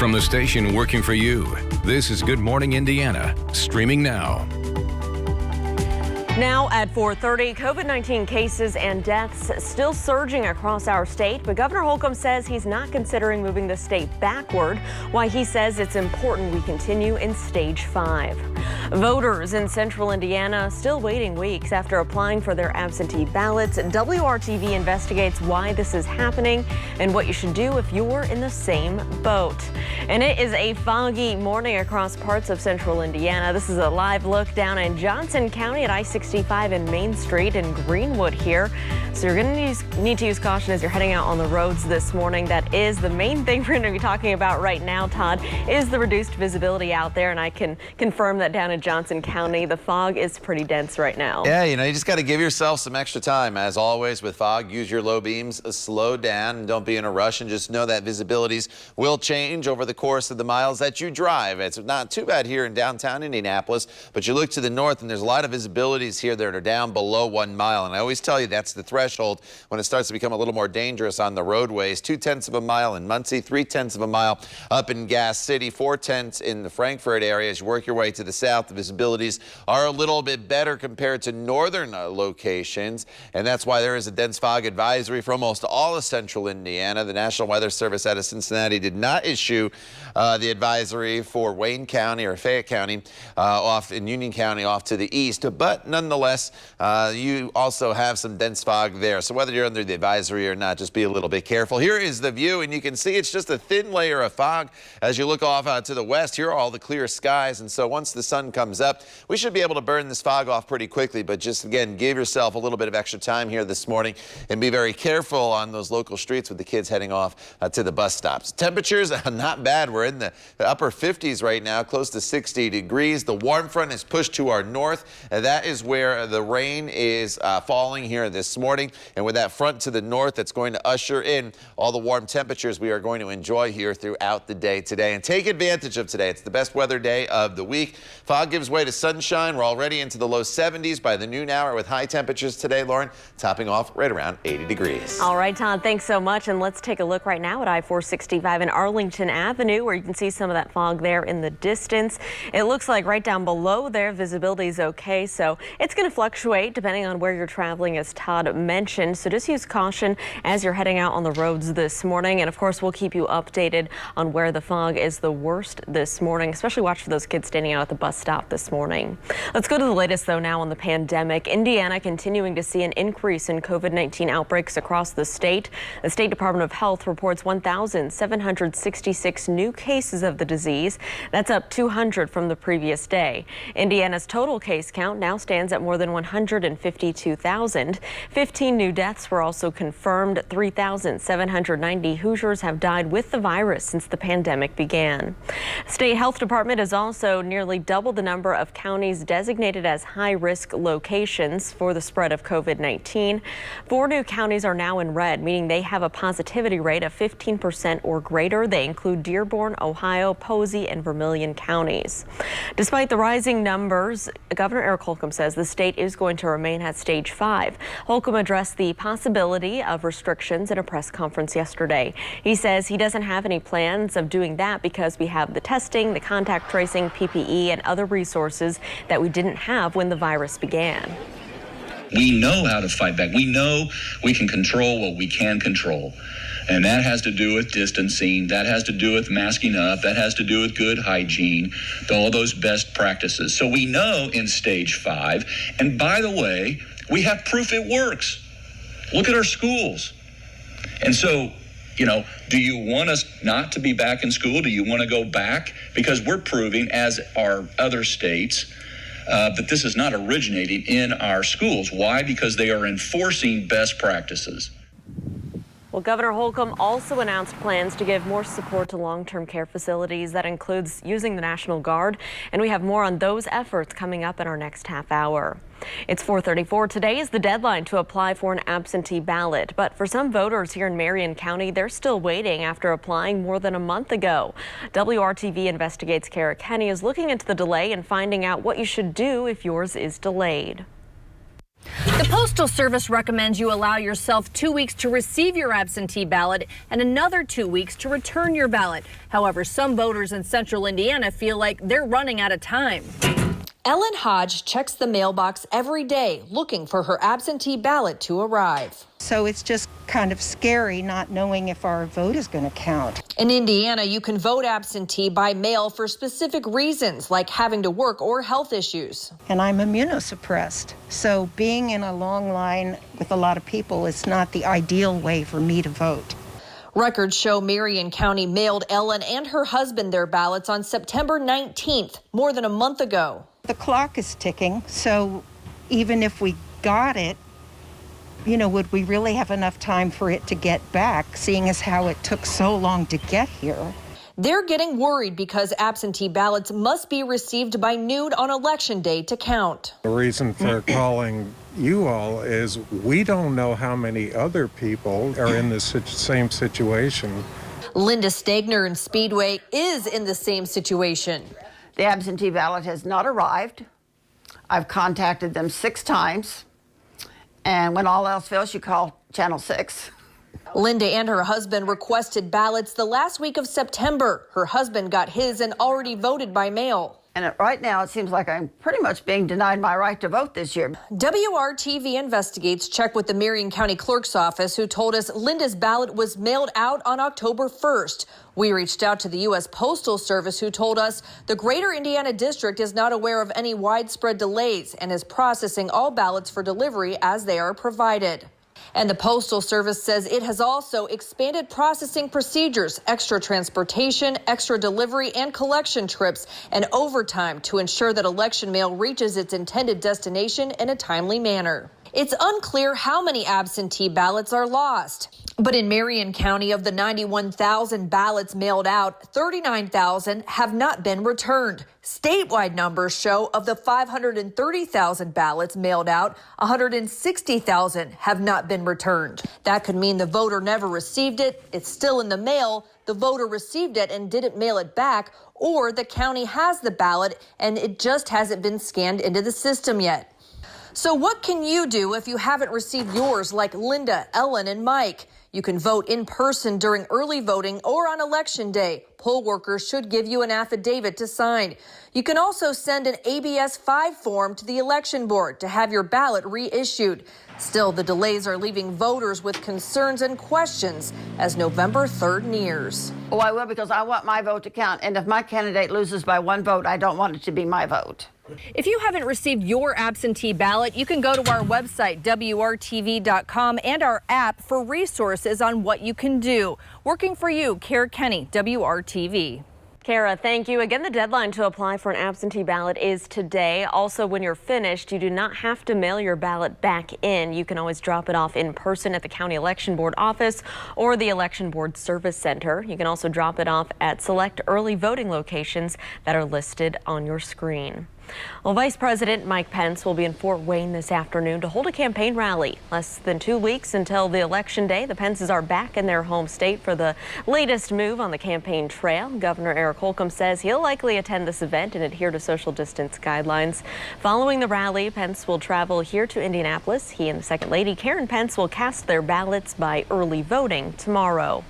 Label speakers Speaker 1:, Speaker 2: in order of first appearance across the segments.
Speaker 1: From the station working for you, this is Good Morning Indiana, streaming now.
Speaker 2: Now at 4:30, COVID-19 cases and deaths still surging across our state, but Governor Holcomb says he's not considering moving the state backward. Why he says it's important we continue in stage 5. Voters in central Indiana still waiting weeks after applying for their absentee ballots. WRTV investigates why this is happening and what you should do if you're in the same boat. And it is a foggy morning across parts of central Indiana. This is a live look down in Johnson County at I-65 and Main Street in Greenwood here. So you're going to need to use caution as you're heading out on the roads this morning. That is the main thing we're going to be talking about right now, Todd, is the reduced visibility out there. And I can confirm that down in Johnson County, the fog is pretty dense right now.
Speaker 3: Yeah, you just got to give yourself some extra time. As always with fog, use your low beams, slow down, and don't be in a rush, and just know that visibilities will change over the course of the miles that you drive. It's not too bad here in downtown Indianapolis, but you look to the north and there's a lot of visibilities here that are down below 1 mile. And I always tell you that's the threshold when it starts to become a little more dangerous on the roadways. 0.2 of a mile in Muncie, 0.3 of a mile up in Gas City, 0.4 in the Frankfort area. As you work your way to the south, the visibilities are a little bit better compared to northern locations. And that's why there is a dense fog advisory for almost all of central Indiana. The National Weather Service out of Cincinnati did not issue the advisory for Wayne County or Fayette County off in Union County off to the east. But nonetheless, you also have some dense fog there. So whether you're under the advisory or not, just be a little bit careful. Here is the view, and you can see it's just a thin layer of fog as you look off to the west. Here are all the clear skies. And so once the sun comes up, we should be able to burn this fog off pretty quickly. But just, again, give yourself a little bit of extra time here this morning and be very careful on those local streets with the kids heading off to the bus stops. Temperatures not bad. We're in the upper 50s right now, close to 60 degrees. The warm front is pushed to our north. That is where the rain is falling here this morning. And with that front to the north, that's going to usher in all the warm temperatures we are going to enjoy here throughout the day today. And take advantage of today. It's the best weather day of the week. Fog gives way to sunshine. We're already into the low 70s by the noon hour with high temperatures today, Lauren, topping off right around 80 degrees.
Speaker 2: All right, Todd, thanks so much. And let's take a look right now at I-465 and Arlington Avenue, where you can see some of that fog there in the distance. It looks like right down below there, visibility is okay. So it's going to fluctuate depending on where you're traveling, as Todd mentioned. So just use caution as you're heading out on the roads this morning. And of course, we'll keep you updated on where the fog is the worst this morning, especially watch for those kids standing out at the bus stop this morning. Let's go to the latest, though, now on the pandemic. Indiana continuing to see an increase in COVID-19 outbreaks across the state. The State Department of Health reports 1,766 new cases of the disease. That's up 200 from the previous day. Indiana's total case count now stands at more than 152,000. 15 new deaths were also confirmed. 3,790 Hoosiers have died with the virus since the pandemic began. State Health Department has also nearly doubled the number of counties designated as high-risk locations for the spread of COVID-19. 4 new counties are now in red, meaning they have a positivity rate of 15% or greater. They include Dearborn, Ohio, Posey, and Vermilion counties. Despite the rising numbers, Governor Eric Holcomb says the state is going to remain at stage 5. Holcomb addressed the possibility of restrictions in a press conference yesterday. He says he doesn't have any plans of doing that because we have the testing, the contact tracing, PPE, and other resources that we didn't have when the virus began.
Speaker 4: We know how to fight back. We know we can control what we can control. And that has to do with distancing. That has to do with masking up. That has to do with good hygiene, all those best practices. So we know in stage 5. And by the way, we have proof it works. Look at our schools. And so, do you want us not to be back in school? Do you want to go back? Because we're proving, as are other states, that this is not originating in our schools. Why? Because they are enforcing best practices.
Speaker 2: Well, Governor Holcomb also announced plans to give more support to long-term care facilities. That includes using the National Guard, and we have more on those efforts coming up in our next half hour. It's 4:34. Today is the deadline to apply for an absentee ballot, but for some voters here in Marion County, they're still waiting after applying more than a month ago. WRTV Investigates Kara Kenny is looking into the delay and finding out what you should do if yours is delayed.
Speaker 5: The Postal Service recommends you allow yourself 2 weeks to receive your absentee ballot and another 2 weeks to return your ballot. However, some voters in central Indiana feel like they're running out of time. Ellen Hodge checks the mailbox every day looking for her absentee ballot to arrive.
Speaker 6: So it's just kind of scary not knowing if our vote is going to count.
Speaker 5: In Indiana, you can vote absentee by mail for specific reasons like having to work or health issues.
Speaker 6: And I'm immunosuppressed, so being in a long line with a lot of people is not the ideal way for me to vote.
Speaker 5: Records show Marion County mailed Ellen and her husband their ballots on September 19th, more than a month ago.
Speaker 6: The clock is ticking, so even if we got it, would we really have enough time for it to get back, seeing as how it took so long to get here?
Speaker 5: They're getting worried because absentee ballots must be received by noon on Election Day to count.
Speaker 7: The reason for calling you all is we don't know how many other people are in this same situation.
Speaker 5: Linda Stegner in Speedway is in the same situation.
Speaker 8: The absentee ballot has not arrived. I've contacted them 6 times. And when all else fails, you call Channel 6.
Speaker 5: Linda and her husband requested ballots the last week of September. Her husband got his and already voted by mail.
Speaker 8: And right now, it seems like I'm pretty much being denied my right to vote this year.
Speaker 5: WRTV Investigates checked with the Marion County Clerk's office, who told us Linda's ballot was mailed out on October 1st. We reached out to the U.S. Postal Service, who told us the Greater Indiana District is not aware of any widespread delays and is processing all ballots for delivery as they are provided. And the Postal Service says it has also expanded processing procedures, extra transportation, extra delivery and collection trips, and overtime to ensure that election mail reaches its intended destination in a timely manner. It's unclear how many absentee ballots are lost. But in Marion County, of the 91,000 ballots mailed out, 39,000 have not been returned. Statewide numbers show of the 530,000 ballots mailed out, 160,000 have not been returned. That could mean the voter never received it, it's still in the mail, the voter received it and didn't mail it back, or the county has the ballot and it just hasn't been scanned into the system yet. So what can you do if you haven't received yours, like Linda, Ellen, and Mike? You can vote in person during early voting or on Election Day. Poll workers should give you an affidavit to sign. You can also send an ABS 5 form to the election board to have your ballot reissued. Still, the delays are leaving voters with concerns and questions as November 3rd nears.
Speaker 8: Oh, I will, because I want my vote to count. And if my candidate loses by 1 vote, I don't want it to be my vote.
Speaker 5: If you haven't received your absentee ballot, you can go to our website, WRTV.com, and our app for resources on what you can do. Working for you, Kara Kenny, WRTV.
Speaker 2: Kara, thank you. Again, the deadline to apply for an absentee ballot is today. Also, when you're finished, you do not have to mail your ballot back in. You can always drop it off in person at the County Election Board office or the Election Board Service Center. You can also drop it off at select early voting locations that are listed on your screen. Well, Vice President Mike Pence will be in Fort Wayne this afternoon to hold a campaign rally. Less than 2 weeks until the election day, the Pences are back in their home state for the latest move on the campaign trail. Governor Eric Holcomb says he'll likely attend this event and adhere to social distance guidelines. Following the rally, Pence will travel here to Indianapolis. He and the Second Lady, Karen Pence, will cast their ballots by early voting tomorrow.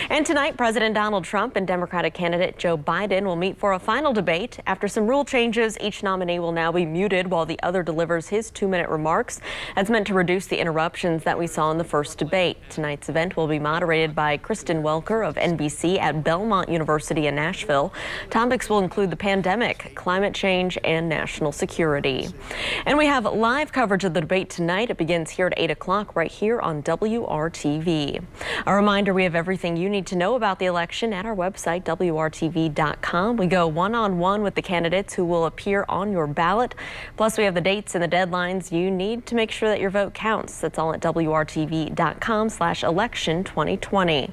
Speaker 2: And tonight, President Donald Trump and Democratic candidate Joe Biden will meet for a final debate. After some rule changes, each nominee will now be muted while the other delivers his 2-minute remarks. That's meant to reduce the interruptions that we saw in the first debate. Tonight's event will be moderated by Kristen Welker of NBC at Belmont University in Nashville. Topics will include the pandemic, climate change, and national security. And we have live coverage of the debate tonight. It begins here at 8 o'clock right here on WRTV. A reminder, we have everything you need to know about the election at our website, WRTV.com. We go one-on-one with the candidates who will appear on your ballot. Plus, we have the dates and the deadlines you need to make sure that your vote counts. That's all at WRTV.com/election2020.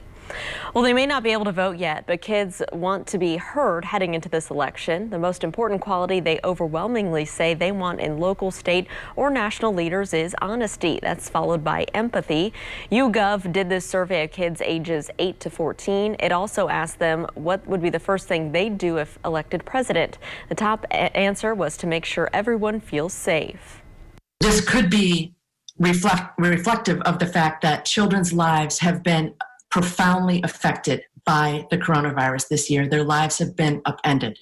Speaker 2: Well, they may not be able to vote yet, but kids want to be heard heading into this election. The most important quality they overwhelmingly say they want in local, state, or national leaders is honesty. That's followed by empathy. YouGov did this survey of kids ages 8 to 14. It also asked them what would be the first thing they'd do if elected president. The top answer was to make sure everyone feels safe.
Speaker 9: This could be reflective of the fact that children's lives have been profoundly affected by the coronavirus this year. Their lives have been upended.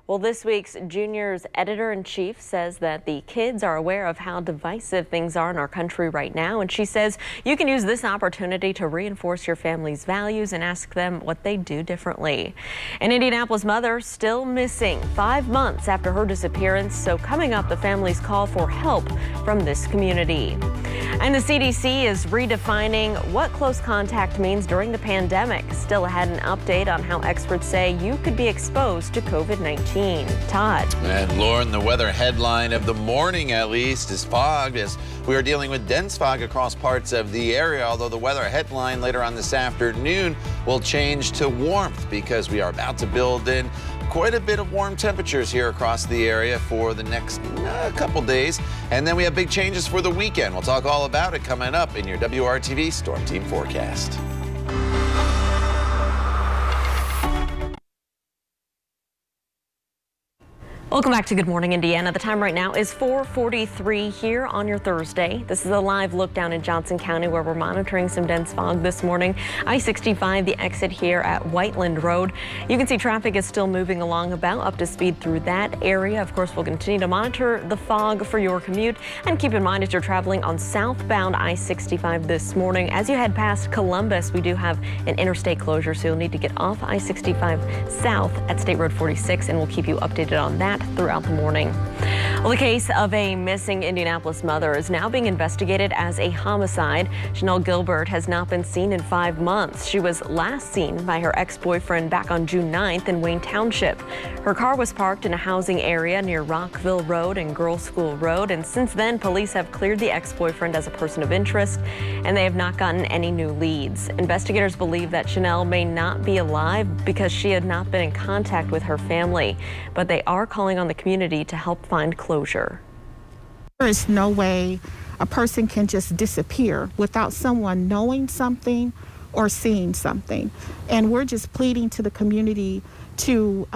Speaker 2: Well, this week's Junior's editor-in-chief says that the kids are aware of how divisive things are in our country right now, and she says you can use this opportunity to reinforce your family's values and ask them what they do differently. An Indianapolis mother still missing 5 months after her disappearance, so coming up, the family's call for help from this community. And the CDC is redefining what close contact means during the pandemic. Still had an update on how experts say you could be exposed to COVID-19. Todd.
Speaker 3: And Lauren, the weather headline of the morning at least is fog, as we are dealing with dense fog across parts of the area, although the weather headline later on this afternoon will change to warmth because we are about to build in quite a bit of warm temperatures here across the area for the next couple days. And then we have big changes for the weekend. We'll talk all about it coming up in your WRTV Storm Team forecast.
Speaker 2: Welcome back to Good Morning Indiana. The time right now is 4:43 here on your Thursday. This is a live look down in Johnson County where we're monitoring some dense fog this morning. I-65, the exit here at Whiteland Road. You can see traffic is still moving along about up to speed through that area. Of course, we'll continue to monitor the fog for your commute. And keep in mind as you're traveling on southbound I-65 this morning, as you head past Columbus, we do have an interstate closure, so you'll need to get off I-65 south at State Road 46, and we'll keep you updated on that throughout the morning. Well, the case of a missing Indianapolis mother is now being investigated as a homicide. Chanel Gilbert has not been seen in 5 months. She was last seen by her ex-boyfriend back on June 9th in Wayne Township. Her car was parked in a housing area near Rockville Road and Girls School Road, and since then, police have cleared the ex-boyfriend as a person of interest, and they have not gotten any new leads. Investigators believe that Chanel may not be alive because she had not been in contact with her family, but they are calling on the community to help find closure.
Speaker 10: There is no way a person can just disappear without someone knowing something or seeing something. And we're just pleading to the community to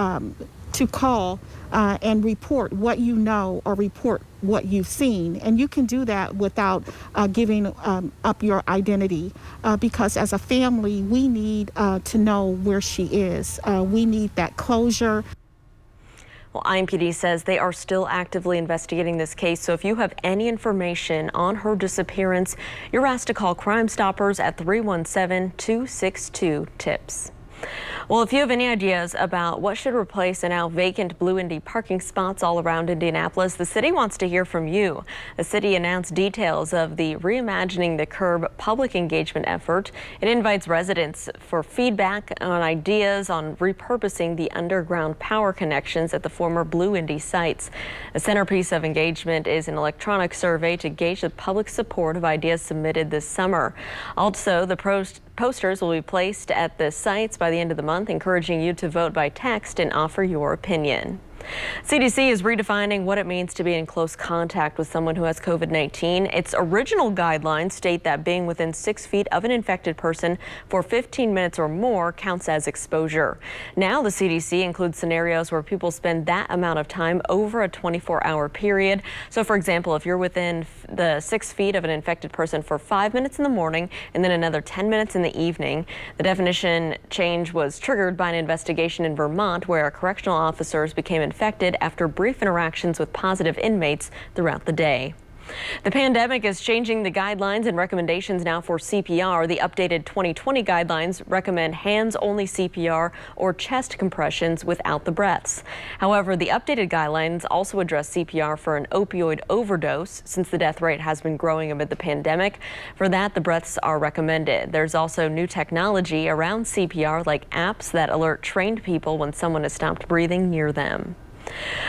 Speaker 10: call and report what you know or report what you've seen. And you can do that without giving up your identity because as a family, we need to know where she is. We need that closure.
Speaker 2: Well, IMPD says they are still actively investigating this case, so if you have any information on her disappearance, you're asked to call Crime Stoppers at 317-262-TIPS. Well, if you have any ideas about what should replace the now vacant Blue Indy parking spots all around Indianapolis, the city wants to hear from you. The city announced details of the Reimagining the Curb public engagement effort. It invites residents for feedback on ideas on repurposing the underground power connections at the former Blue Indy sites. A centerpiece of engagement is an electronic survey to gauge the public support of ideas submitted this summer. Also, the posters will be placed at the sites by the end of the month, encouraging you to vote by text and offer your opinion. CDC is redefining what it means to be in close contact with someone who has COVID-19. Its original guidelines state that being within 6 feet of an infected person for 15 minutes or more counts as exposure. Now the CDC includes scenarios where people spend that amount of time over a 24-hour period. So for example, if you're within the 6 feet of an infected person for 5 minutes in the morning and then another 10 minutes in the evening. The definition change was triggered by an investigation in Vermont where correctional officers became infected after brief interactions with positive inmates throughout the day. The pandemic is changing the guidelines and recommendations now for CPR. The updated 2020 guidelines recommend hands-only CPR or chest compressions without the breaths. However, the updated guidelines also address CPR for an opioid overdose since the death rate has been growing amid the pandemic. For that, the breaths are recommended. There's also new technology around CPR like apps that alert trained people when someone has stopped breathing near them.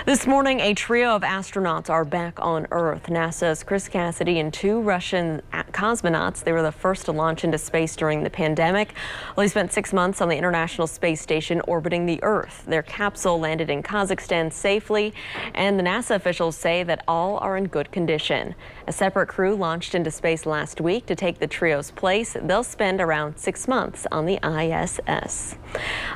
Speaker 2: This morning, a trio of astronauts are back on Earth. NASA's Chris Cassidy and 2 Russian cosmonauts. They were the first to launch into space during the pandemic. Well, they spent 6 months on the International Space Station orbiting the Earth. Their capsule landed in Kazakhstan safely, and the NASA officials say that all are in good condition. A separate crew launched into space last week to take the trio's place. They'll spend around 6 months on the ISS.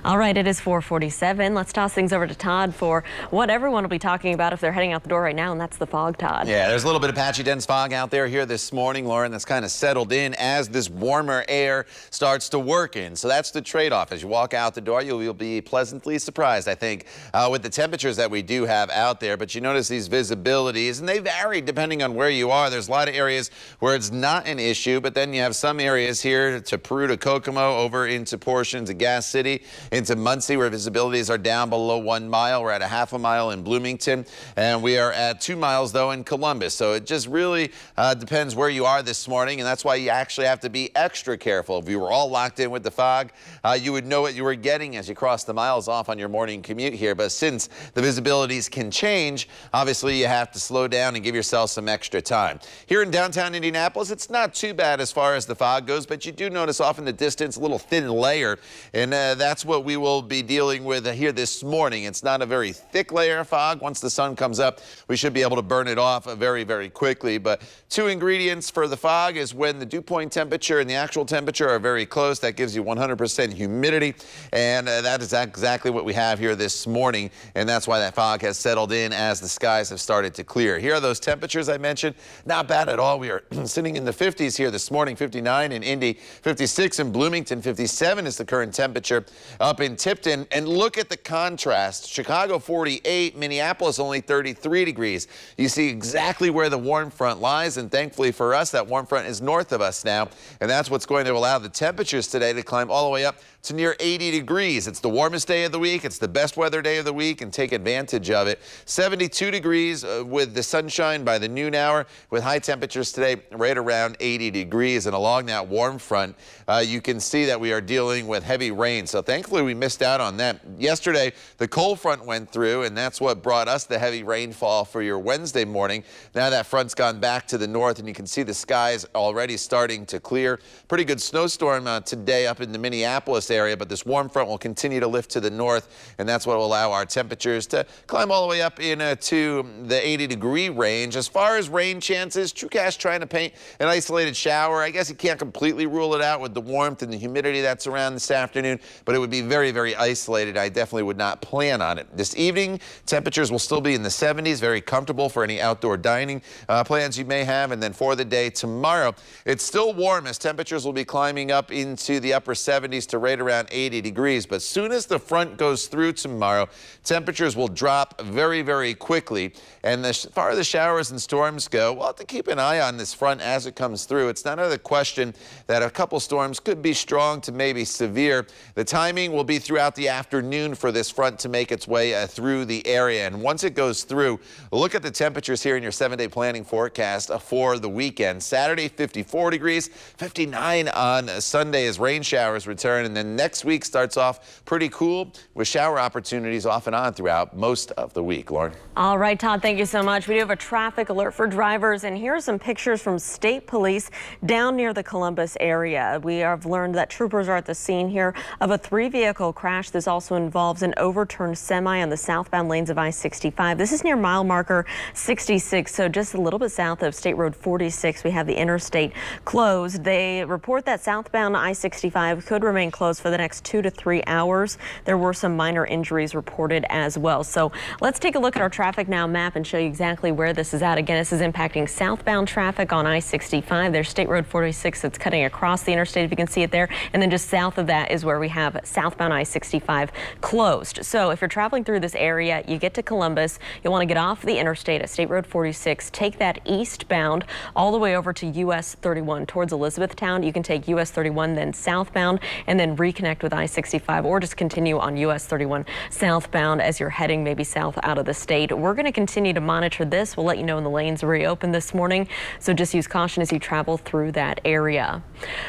Speaker 2: All right, it is 4:47. Let's toss things over to Todd for what everyone will be talking about if they're heading out the door right now, and that's the fog, Todd.
Speaker 3: Yeah, there's a little bit of patchy dense fog out there here this morning, Lauren, that's kind of settled in as this warmer air starts to work in. So that's the trade-off. As you walk out the door, you'll be pleasantly surprised, I think, with the temperatures that we do have out there. But you notice these visibilities, and they vary depending on where you are. There's a lot of areas where it's not an issue, but then you have some areas here to Peru to Kokomo, over into portions of Gas City, into Muncie, where visibilities are down below 1 mile. We're at a half a mile in Bloomington, and we are at 2 miles, though, in Columbus. So it just really depends where you are this morning, and that's why you actually have to be extra careful. If you were all locked in with the fog, you would know what you were getting as you cross the miles off on your morning commute here. But since the visibilities can change, obviously you have to slow down and give yourself some extra time. Here in downtown Indianapolis, it's not too bad as far as the fog goes, but you do notice off in the distance a little thin layer, and that's what we will be dealing with here this morning. It's not a very thick layer of fog. Once the sun comes up, we should be able to burn it off very, very quickly. But two ingredients for the fog is when the dew point temperature and the actual temperature are very close. That gives you 100% humidity, and that is exactly what we have here this morning, and that's why that fog has settled in as the skies have started to clear. Here are those temperatures I mentioned. Not bad at all. We are sitting in the 50s here this morning, 59 in Indy, 56 in Bloomington, 57 is the current temperature up in Tipton. And look at the contrast. Chicago 48, Minneapolis only 33 degrees. You see exactly where the warm front lies, and thankfully for us, that warm front is north of us now, and that's what's going to allow the temperatures today to climb all the way up to near 80 degrees. It's the warmest day of the week. It's the best weather day of the week, and take advantage of it. 72 degrees with the sunshine by the noon hour, with high temperatures today right around 80 degrees. And along that warm front, you can see that we are dealing with heavy rain. So thankfully we missed out on that. Yesterday, the cold front went through, and that's what brought us the heavy rainfall for your Wednesday morning. Now that front's gone back to the north, and you can see the skies already starting to clear. Pretty good snowstorm today up in the Minneapolis area, but this warm front will continue to lift to the north, and that's what will allow our temperatures to climb all the way up into the 80-degree range. As far as rain chances, TrueCast trying to paint an isolated shower. I guess you can't completely rule it out with the warmth and the humidity that's around this afternoon, but it would be very, very isolated. I definitely would not plan on it. This evening, temperatures will still be in the 70s, very comfortable for any outdoor dining plans you may have. And then for the day tomorrow, it's still warm as temperatures will be climbing up into the upper 70s to right around 80 degrees. But soon as the front goes through tomorrow, temperatures will drop very, very quickly. And as far as the showers and storms go, we'll have to keep an eye on this front as it comes through. It's not out of the question that a couple storms could be strong to maybe severe. The timing will be throughout the afternoon for this front to make its way through the area. And once it goes through, look at the temperatures here in your 7-day planning forecast for the weekend. Saturday, 54 degrees, 59 on Sunday as rain showers return. And then next week starts off pretty cool with shower opportunities off and on throughout most of the week. Lauren.
Speaker 2: All right, Todd, thank you so much. We do have a traffic alert for drivers, and here are some pictures from state police down near the Columbus area. We have learned that troopers are at the scene here of a 3-vehicle crash. This also involves an overturned semi on the southbound lanes of I-65. This is near mile marker 66, so just a little bit south of State Road 46. We have the interstate closed. They report that southbound I-65 could remain closed for the next 2 to 3 hours. There were some minor injuries reported as well. So let's take a look at our traffic now map and show you exactly where this is at. Again, this is impacting southbound traffic on I-65. There's State Road 46 that's cutting across the interstate, if you can see it there. And then just south of that is where we have southbound I-65 closed. So if you're traveling through this area, you get to Columbus, you'll want to get off the interstate at State Road 46, take that eastbound all the way over to US 31 towards Elizabethtown. You can take US 31 then southbound and then reconnect with I-65, or just continue on US 31 southbound as you're heading maybe south out of the state. We're going to continue to monitor this. We'll let you know when the lanes reopen this morning, so just use caution as you travel through that area.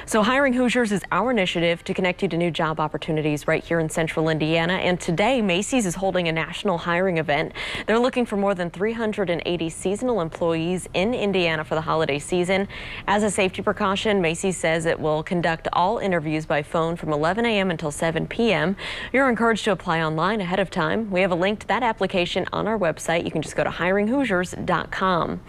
Speaker 2: So Hiring Hoosiers is our initiative to connect you to new job opportunities right here in central Indiana, and today Macy's is holding a national hiring event. They're looking for more than 380 seasonal employees in Indiana for the holiday season. As a safety precaution, Macy's says it will conduct all interviews by phone from 11 a.m. until 7 p.m. You're encouraged to apply online ahead of time. We have a link to that application on our website. You can just go to hiringhoosiers.com.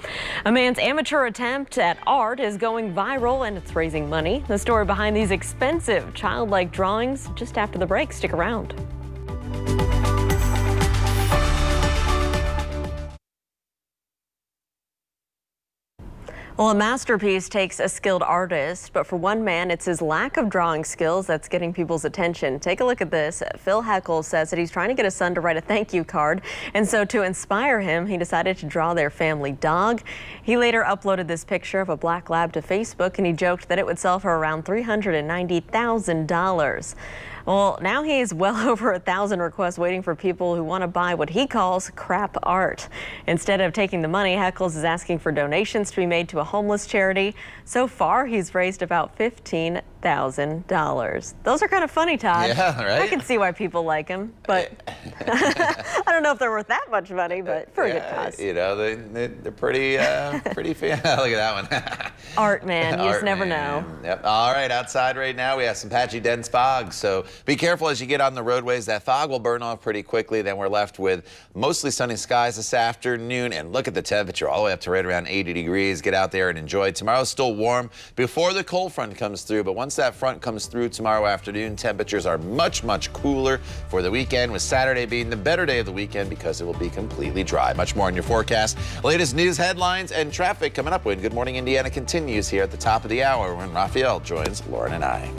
Speaker 2: A man's amateur attempt at art is going viral, and it's raising money. The story behind these expensive childlike drawings just after the break. Stick around. Well, a masterpiece takes a skilled artist, but for one man, it's his lack of drawing skills that's getting people's attention. Take a look at this. Phil Heckles says that he's trying to get his son to write a thank you card, and so to inspire him, he decided to draw their family dog. He later uploaded this picture of a black lab to Facebook, and he joked that it would sell for around $390,000. Well, now he has well over 1,000 requests waiting for people who want to buy what he calls crap art. Instead of taking the money, Heckles is asking for donations to be made to a homeless charity. So far, he's raised about $15,000. Those are kind of funny, Todd.
Speaker 3: Yeah, right?
Speaker 2: I can see why people like him, but I don't know if they're worth that much money, but for a good cause.
Speaker 3: You know, they're pretty, pretty Look at that one.
Speaker 2: Art, man. You just never know.
Speaker 3: Yep. All right, outside right now, we have some patchy, dense fog. So be careful as you get on the roadways. That fog will burn off pretty quickly. Then we're left with mostly sunny skies this afternoon. And look at the temperature, all the way up to right around 80 degrees. Get out there and enjoy. Tomorrow's still warm before the cold front comes through. But once that front comes through tomorrow afternoon, temperatures are much, much cooler for the weekend, with Saturday being the better day of the weekend because it will be completely dry. Much more in your forecast. Latest news, headlines, and traffic coming up when Good Morning Indiana continues here at the top of the hour when Raphael joins Lauren and I.